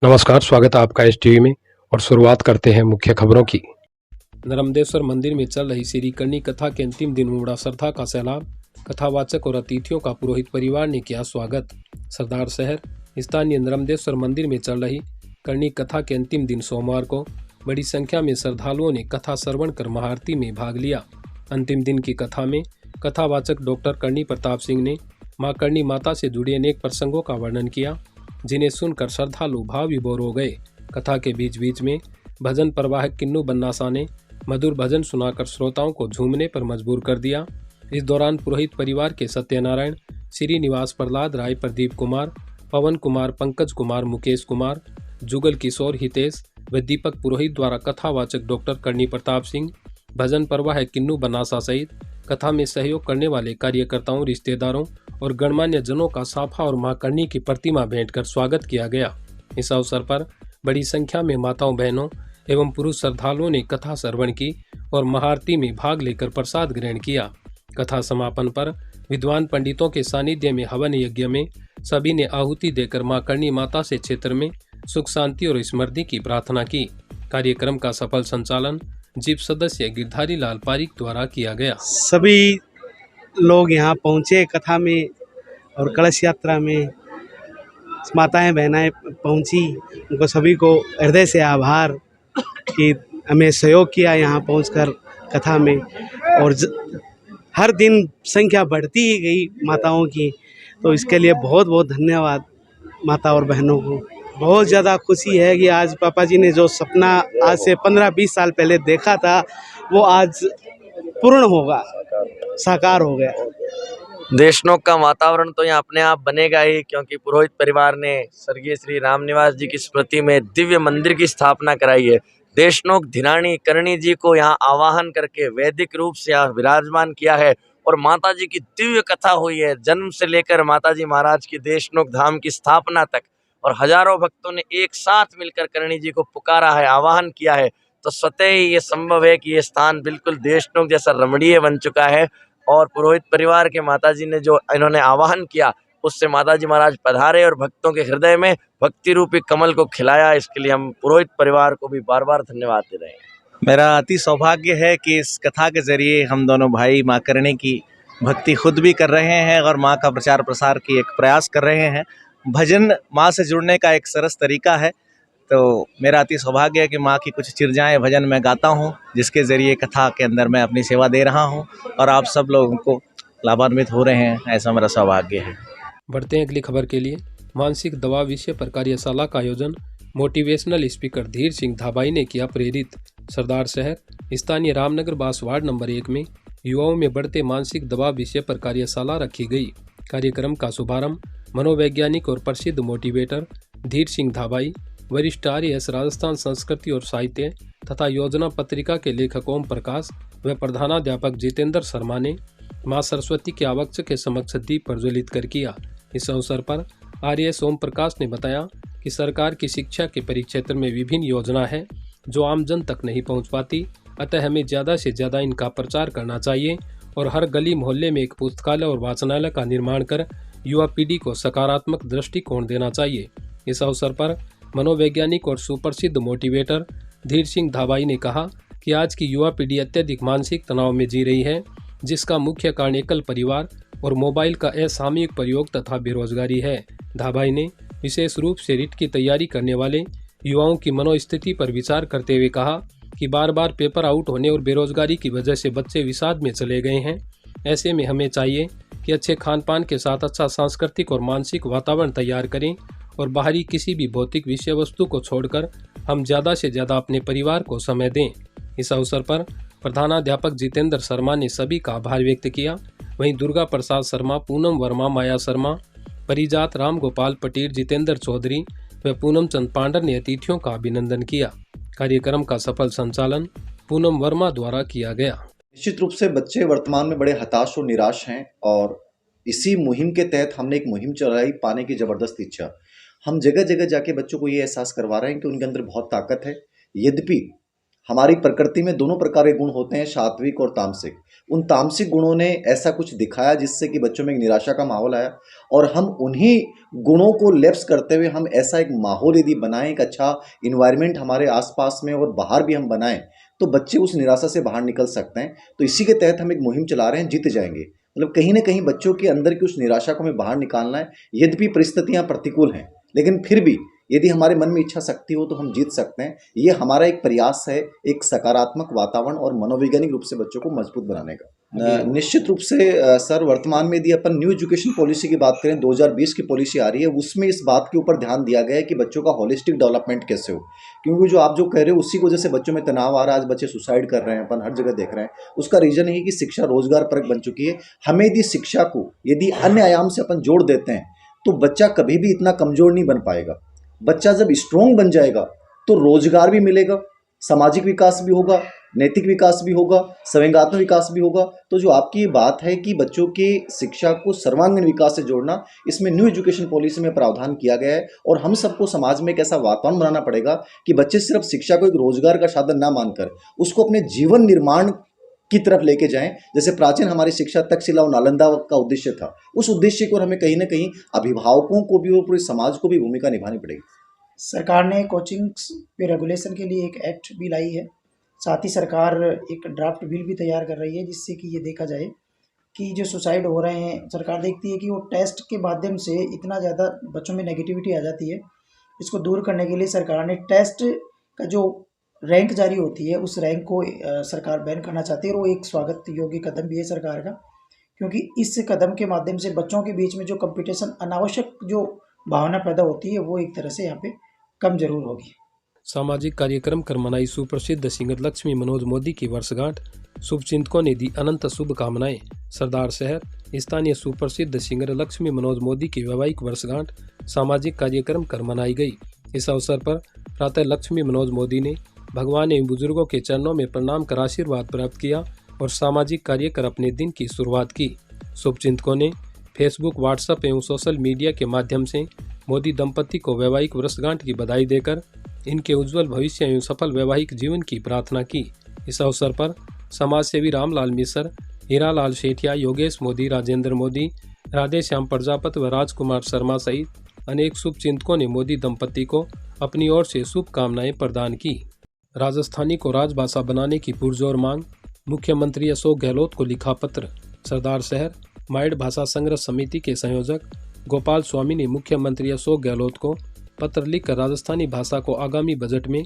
नमस्कार, स्वागत है आपका एस टीवी में। और शुरुआत करते हैं मुख्य खबरों की। नर्मदेश्वर मंदिर में चल रही श्री करणी कथा के अंतिम दिन उमड़ा श्रद्धा का सैलाब। कथावाचक और अतिथियों का पुरोहित परिवार ने किया स्वागत। सरदार शहर स्थानीय नर्मदेश्वर मंदिर में चल रही करणी कथा के अंतिम दिन सोमवार को बड़ी संख्या में श्रद्धालुओं ने कथा श्रवण कर महाआरती में भाग लिया। अंतिम दिन की कथा में कथावाचक डॉक्टर करणी प्रताप सिंह ने मां करणी माता से जुड़े अनेक प्रसंगों का वर्णन किया, जिन्हें सुनकर श्रद्धालु भाव विभोर हो गए। कथा के बीच बीच में भजन प्रवाहक किन्नू बन्नासा ने मधुर भजन सुनाकर श्रोताओं को झूमने पर मजबूर कर दिया। इस दौरान पुरोहित परिवार के सत्यनारायण, श्रीनिवास, प्रहलाद राय, प्रदीप कुमार, पवन कुमार, पंकज कुमार, मुकेश कुमार, जुगल किशोर, हितेश व दीपक पुरोहित द्वारा कथावाचक डॉक्टर करणी प्रताप सिंह, भजन प्रवाहक किन्नू बन्नासा सहित कथा में सहयोग करने वाले कार्यकर्ताओं, रिश्तेदारों और गणमान्य जनों का साफा और मां करणी की प्रतिमा भेंट कर स्वागत किया गया। इस अवसर पर बड़ी संख्या में माताओं, बहनों एवं पुरुष श्रद्धालुओं ने कथा श्रवण की और महाआरती में भाग लेकर प्रसाद ग्रहण किया। कथा समापन पर विद्वान पंडितों के सानिध्य में हवन यज्ञ में सभी ने आहुति देकर मां करणी माता से क्षेत्र में सुख, शांति और समृद्धि की प्रार्थना की। कार्यक्रम का सफल संचालन जीप सदस्य गिरधारी लाल पारिक द्वारा किया गया। सभी लोग यहाँ पहुँचे कथा में और कलश यात्रा में माताएं बहनाएं पहुँची। उनको सभी को हृदय से आभार कि हमें सहयोग किया यहाँ पहुंचकर कथा में। और हर दिन संख्या बढ़ती ही गई माताओं की, तो इसके लिए बहुत बहुत धन्यवाद माता और बहनों को। बहुत ज़्यादा खुशी है कि आज पापा जी ने जो सपना आज से 15-20 साल पहले देखा था वो आज पूर्ण होगा, साकार हो गया। देशनोक का वातावरण तो यहाँ अपने आप बनेगा ही, क्योंकि पुरोहित परिवार ने स्वर्गीय श्री रामनिवास जी की स्मृति में दिव्य मंदिर की स्थापना कराई है। देशनोक धिराणी करणी जी को यहाँ आवाहन करके वैदिक रूप से यहाँ विराजमान किया है और माता जी की दिव्य कथा हुई है, जन्म से लेकर माता जी महाराज की देशनोक धाम की स्थापना तक। और हजारों भक्तों ने एक साथ मिलकर करणी जी को पुकारा है, आवाहन किया है। तो स्वतः ही ये संभव है कि ये स्थान बिल्कुल देशनोक जैसा रमणीय बन चुका है। और पुरोहित परिवार के माताजी ने जो इन्होंने आवाहन किया, उससे माताजी महाराज पधारे और भक्तों के हृदय में भक्ति रूपी कमल को खिलाया। इसके लिए हम पुरोहित परिवार को भी बार बार धन्यवाद दे रहे हैं। मेरा अति सौभाग्य है कि इस कथा के जरिए हम दोनों भाई माँ करणी की भक्ति खुद भी कर रहे हैं और माँ का प्रचार प्रसार की एक प्रयास कर रहे हैं। भजन माँ से जुड़ने का एक सरस तरीका है, तो मेरा अति सौभाग्य है कि माँ की कुछ चिरजाएं भजन मैं गाता हूँ, जिसके ज़रिए कथा के अंदर मैं अपनी सेवा दे रहा हूँ और आप सब लोगों को लाभान्वित हो रहे हैं, ऐसा मेरा सौभाग्य है। बढ़ते हैं अगली खबर के लिए। मानसिक दबाव विषय पर कार्यशाला का आयोजन मोटिवेशनल स्पीकर धीर सिंह धाबाई ने किया प्रेरित। सरदार शहर स्थानीय रामनगर बास वार्ड नंबर 1 में युवाओं में बढ़ते मानसिक दबाव विषय पर कार्यशाला रखी गई। कार्यक्रम का शुभारंभ मनोवैज्ञानिक और प्रसिद्ध मोटिवेटर धीर सिंह धाबाई, वरिष्ठ RAS राजस्थान संस्कृति और साहित्य तथा योजना पत्रिका के लेखक ओम प्रकाश व प्रधानाध्यापक जितेंद्र शर्मा ने मां सरस्वती के आवक्ष के समक्ष दीप प्रज्वलित कर किया। इस अवसर पर RAS ओम प्रकाश ने बताया कि सरकार की शिक्षा के परिक्षेत्र में विभिन्न योजना है जो आम जन तक नहीं पहुंच पाती, अतः हमें ज़्यादा से ज़्यादा इनका प्रचार करना चाहिए और हर गली मोहल्ले में एक पुस्तकालय और वाचनालय का निर्माण कर युवा पीढ़ी को सकारात्मक दृष्टिकोण देना चाहिए। इस अवसर पर मनोवैज्ञानिक और सुप्रसिद्ध मोटिवेटर धीर सिंह धाबाई ने कहा कि आज की युवा पीढ़ी अत्यधिक मानसिक तनाव में जी रही है, जिसका मुख्य कारण एकल परिवार और मोबाइल का असामयिक प्रयोग तथा बेरोजगारी है। धाबाई ने विशेष रूप से रिट की तैयारी करने वाले युवाओं की मनोस्थिति पर विचार करते हुए कहा कि बार बार पेपर आउट होने और बेरोजगारी की वजह से बच्चे विषाद में चले गए हैं। ऐसे में हमें चाहिए कि अच्छे खान पान के साथ अच्छा सांस्कृतिक और मानसिक वातावरण तैयार करें और बाहरी किसी भी भौतिक विषय वस्तु को छोड़कर हम ज़्यादा से ज़्यादा अपने परिवार को समय दें। इस अवसर पर प्रधानाध्यापक जितेंद्र शर्मा ने सभी का आभार व्यक्त किया। वहीं दुर्गा प्रसाद शर्मा, पूनम वर्मा, माया शर्मा, परिजात, राम गोपाल पटेल, जितेंद्र चौधरी व पूनम चंद पांडर ने अतिथियों का अभिनंदन किया। कार्यक्रम का सफल संचालन पूनम वर्मा द्वारा किया गया। निश्चित रूप से बच्चे वर्तमान में बड़े हताश और निराश हैं और इसी मुहिम के तहत हमने एक मुहिम चलाई, पाने की जबरदस्त इच्छा। हम जगह जगह जाके बच्चों को ये एहसास करवा रहे हैं कि उनके अंदर बहुत ताकत है। यद्यपि हमारी प्रकृति में दोनों प्रकार के गुण होते हैं, सात्विक और तामसिक। उन तामसिक गुणों ने ऐसा कुछ दिखाया जिससे कि बच्चों में एक निराशा का माहौल आया, और हम उन्हीं गुणों को लैप्स करते हुए हम ऐसा एक माहौल यदि बनाएं, एक अच्छा इन्वायरमेंट हमारे आसपास में और बाहर भी हम बनाएं, तो बच्चे उस निराशा से बाहर निकल सकते हैं। तो इसी के तहत हम एक मुहिम चला रहे हैं, जीत जाएंगे। मतलब कहीं ना कहीं बच्चों के अंदर की उस निराशा को हमें बाहर निकालना है। यद्यपि परिस्थितियां प्रतिकूल हैं, लेकिन फिर भी यदि हमारे मन में इच्छा शक्ति हो तो हम जीत सकते हैं। ये हमारा एक प्रयास है, एक सकारात्मक वातावरण और मनोवैज्ञानिक रूप से बच्चों को मजबूत बनाने का। निश्चित रूप से सर, वर्तमान में यदि अपन न्यू एजुकेशन पॉलिसी की बात करें, 2020 की पॉलिसी आ रही है, उसमें इस बात के ऊपर ध्यान दिया गया है कि बच्चों का होलिस्टिक डेवलपमेंट कैसे हो। क्योंकि जो आप जो कह रहे हो उसी की वजह से बच्चों में तनाव आ रहा है, आज बच्चे सुसाइड कर रहे हैं, अपन हर जगह देख रहे हैं। उसका रीजन है कि शिक्षा रोजगार परक बन चुकी है। हमें यदि शिक्षा को यदि अन्य आयाम से अपन जोड़ देते हैं तो बच्चा कभी भी इतना कमजोर नहीं बन पाएगा। बच्चा जब स्ट्रोंग बन जाएगा तो रोजगार भी मिलेगा, सामाजिक विकास भी होगा, नैतिक विकास भी होगा, संवेगात्मक विकास भी होगा। तो जो आपकी बात है कि बच्चों की शिक्षा को सर्वांगीण विकास से जोड़ना, इसमें न्यू एजुकेशन पॉलिसी में प्रावधान किया गया है। और हम सबको समाज में एक ऐसा वातावरण बनाना पड़ेगा कि बच्चे सिर्फ शिक्षा को एक रोजगार का साधन ना मानकर उसको अपने जीवन निर्माण की तरफ लेके जाएं। जैसे प्राचीन हमारी शिक्षा तक्षशिला और नालंदा का उद्देश्य था, उस उद्देश्य को हमें कहीं ना कहीं अभिभावकों को भी और पूरे समाज को भी भूमिका निभानी पड़ेगी। सरकार ने कोचिंग्स पे रेगुलेशन के लिए एक एक्ट भी लाई है। साथ ही सरकार एक ड्राफ्ट बिल भी तैयार कर रही है, जिससे कि ये देखा जाए कि जो सुसाइड हो रहे हैं, सरकार देखती है कि वो टेस्ट के माध्यम से इतना ज़्यादा बच्चों में नेगेटिविटी आ जाती है। इसको दूर करने के लिए सरकार ने टेस्ट का जो रैंक जारी होती है, उस रैंक को सरकार बैन करना चाहती है। और वो एक स्वागत योग्य कदम भी है सरकार का, क्योंकि इस कदम के माध्यम से बच्चों के बीच में जो कंपटीशन, अनावश्यक जो भावना पैदा होती है, वो एक तरह से यहाँ पे कम जरूर होगी। सामाजिक कार्यक्रम कर मनाई सुप्रसिद्ध सिंगर लक्ष्मी मनोज मोदी की वर्षगांठ। शुभचिंतकों ने दी अनंत शुभकामनाएं। सरदार शहर स्थानीय सुप्रसिद्ध सिंगर लक्ष्मी मनोज मोदी की वैवाहिक वर्षगांठ सामाजिक कार्यक्रम कर मनाई गई। इस अवसर पर प्रातः लक्ष्मी मनोज मोदी ने भगवान एवं बुजुर्गों के चरणों में प्रणाम कर आशीर्वाद प्राप्त किया और सामाजिक कार्य कर अपने दिन की शुरुआत की। शुभचिंतकों ने फेसबुक, व्हाट्सएप एवं सोशल मीडिया के माध्यम से मोदी दंपति को वैवाहिक वर्षगांठ की बधाई देकर इनके उज्जवल भविष्य एवं सफल वैवाहिक जीवन की प्रार्थना की। इस अवसर पर समाज सेवी रामलाल मिश्र, हीरालाल सेठिया, योगेश मोदी, राजेंद्र मोदी, राधे श्याम प्रजापति व राजकुमार शर्मा सहित अनेक शुभचिंतकों ने मोदी दंपति को अपनी ओर से शुभकामनाएं प्रदान की। राजस्थानी को राजभाषा बनाने की पुरजोर मांग। मुख्यमंत्री अशोक गहलोत को लिखा पत्र। सरदार शहर माइड भाषा संग्रह समिति के संयोजक गोपाल स्वामी ने मुख्यमंत्री अशोक गहलोत को पत्र लिखकर राजस्थानी भाषा को आगामी बजट में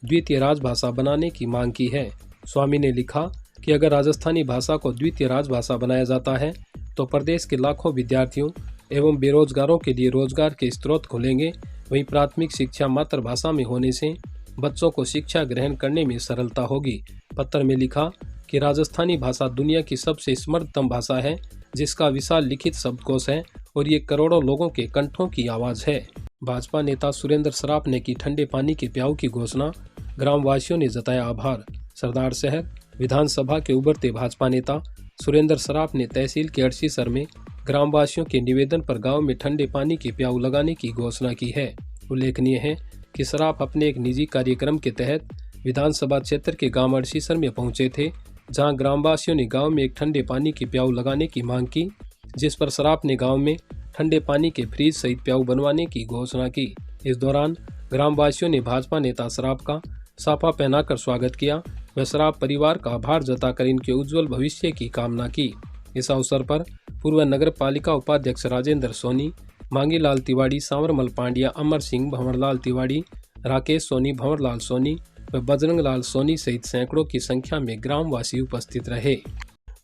द्वितीय राजभाषा बनाने की मांग की है। स्वामी ने लिखा कि अगर राजस्थानी भाषा को द्वितीय राजभाषा बनाया जाता है तो प्रदेश के लाखों विद्यार्थियों एवं बेरोजगारों के लिए रोजगार के स्रोत खुलेंगे। वहीं प्राथमिक शिक्षा मातृभाषा में होने से बच्चों को शिक्षा ग्रहण करने में सरलता होगी। पत्र में लिखा कि राजस्थानी भाषा दुनिया की सबसे समृद्धतम भाषा है, जिसका विशाल लिखित शब्दकोश है और ये करोड़ों लोगों के कंठों की आवाज़ है। भाजपा नेता सुरेंद्र सराफ ने की ठंडे पानी के प्याऊ की घोषणा। ग्रामवासियों ने जताया आभार। सरदार शहर विधानसभा के उभरते भाजपा नेता सुरेंद्र सराफ ने तहसील के अड़सीसर में ग्रामवासियों के निवेदन पर गांव में ठंडे पानी के प्याऊ लगाने की घोषणा की है। उल्लेखनीय है कि सराफ अपने एक निजी कार्यक्रम के तहत विधानसभा क्षेत्र के गांव अड़सीसर में पहुंचे थे, जहां ग्रामवासियों ने गांव में एक ठंडे पानी के प्याऊ लगाने की मांग की, जिस पर सराफ ने गांव में ठंडे पानी के फ्रीज सहित प्याऊ बनवाने की घोषणा की। इस दौरान ग्रामवासियों ने भाजपा नेता सराफ का साफा पहनाकर स्वागत किया व सराफ परिवार का आभार जताकर इनके उज्जवल भविष्य की कामना की। इस अवसर पर पूर्व नगर पालिका उपाध्यक्ष राजेंद्र सोनी, मांगीलाल तिवाड़ी, सांवरमल पांड्या, अमर सिंह, भंवरलाल तिवाड़ी, राकेश सोनी, भंवरलाल सोनी व बजरंग लाल सोनी सहित सैकड़ों की संख्या में ग्रामवासी उपस्थित रहे।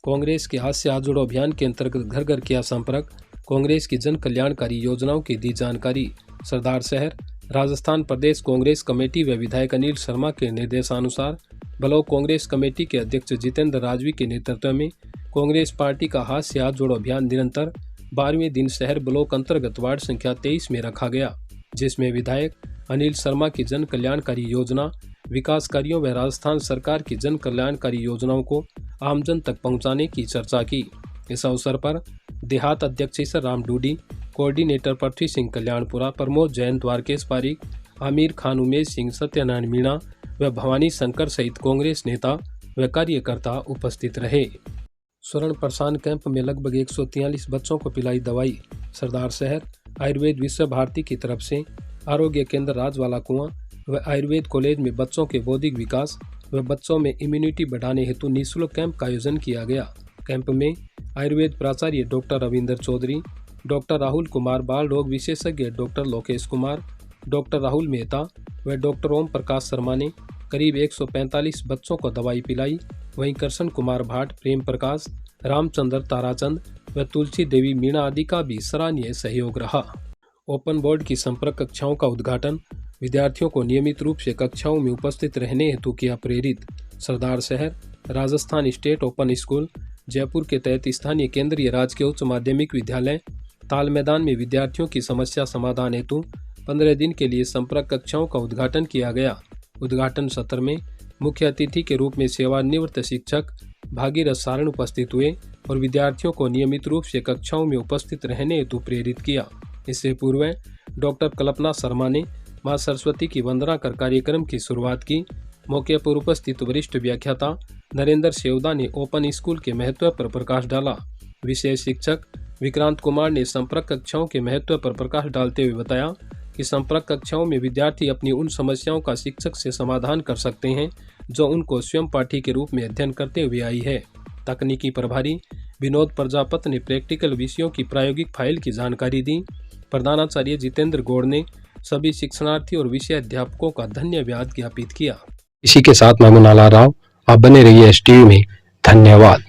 कांग्रेस के हाथ से हाथ जोड़ो अभियान के अंतर्गत घर घर किया संपर्क। कांग्रेस की जन कल्याणकारी योजनाओं की दी जानकारी। सरदार शहर राजस्थान प्रदेश कांग्रेस कमेटी व विधायक अनिल शर्मा के निर्देशानुसार ब्लॉक कांग्रेस कमेटी के अध्यक्ष जितेंद्र राजवी के नेतृत्व में कांग्रेस पार्टी का हाथ से हाथ जोड़ो अभियान निरंतर 12वें दिन शहर ब्लॉक अंतर्गत वार्ड संख्या 23 में रखा गया, जिसमें विधायक अनिल शर्मा की जन कल्याणकारी योजना, विकास कार्यों व राजस्थान सरकार की जन कल्याणकारी योजनाओं को आमजन तक पहुंचाने की चर्चा की। इस अवसर पर देहात अध्यक्ष ईसर राम डूडी, कोऑर्डिनेटर पृथ्वी सिंह कल्याणपुरा, प्रमोद जैन, द्वारकेश पारिक, आमिर खान, उमेश सिंह, सत्यनारायण मीणा, व भवानी शंकर सहित कांग्रेस नेता व कार्यकर्ता उपस्थित रहे। स्वर्ण प्रसाद कैंप में लगभग 143 बच्चों को पिलाई दवाई। सरदार शहर आयुर्वेद विश्व भारती की तरफ से आरोग्य केंद्र राजवाला कुआं व आयुर्वेद कॉलेज में बच्चों के बौद्धिक विकास व बच्चों में इम्यूनिटी बढ़ाने हेतु निःशुल्क कैंप का आयोजन किया गया। कैंप में आयुर्वेद प्राचार्य डॉक्टर रविंदर चौधरी, डॉक्टर राहुल कुमार, बाल रोग विशेषज्ञ डॉक्टर लोकेश कुमार, डॉक्टर राहुल मेहता व डॉक्टर ओम प्रकाश शर्मा ने करीब 145 बच्चों को दवाई पिलाई। वहीं कृष्ण कुमार भाट, प्रेम प्रकाश, रामचंद्र ताराचंद व तुलसी देवी मीणा आदि का भी सराहनीय सहयोग रहा। ओपन बोर्ड की संपर्क कक्षाओं का उद्घाटन विद्यार्थियों को नियमित रूप से कक्षाओं में उपस्थित रहने हेतु किया प्रेरित। सरदार शहर Rajasthan state open school Jaipur के तहत स्थानीय केंद्रीय राजकीय उच्च माध्यमिक विद्यालय ताल मैदान में विद्यार्थियों की समस्या समाधान हेतु 15 दिन के लिए संपर्क कक्षाओं का उद्घाटन किया गया। उद्घाटन सत्र में मुख्य अतिथि के रूप में सेवानिवृत्त शिक्षक भागीरथ सारण उपस्थित हुए और विद्यार्थियों को नियमित रूप से कक्षाओं में उपस्थित रहने हेतु प्रेरित किया। इससे पूर्व डॉक्टर कल्पना शर्मा ने मां सरस्वती की वंदना कर कार्यक्रम की शुरुआत की। मौके पर उपस्थित वरिष्ठ व्याख्याता नरेंद्र सेवदा ने ओपन स्कूल के महत्व पर प्रकाश डाला। विशेष शिक्षक विक्रांत कुमार ने संपर्क कक्षाओं के महत्व पर प्रकाश डालते हुए बताया कि संपर्क कक्षाओं में विद्यार्थी अपनी उन समस्याओं का शिक्षक से समाधान कर सकते हैं जो उनको स्वयं पाठी के रूप में अध्ययन करते हुए आई है। तकनीकी प्रभारी विनोद प्रजापति ने प्रैक्टिकल विषयों की प्रायोगिक फाइल की जानकारी दी। प्रधानाचार्य जितेंद्र गौड़ ने सभी शिक्षणार्थी और विषय अध्यापकों का धन्यवाद ज्ञापित किया। इसी के साथ मैं मुनाला राव, आप बने रहिए STV में। धन्यवाद।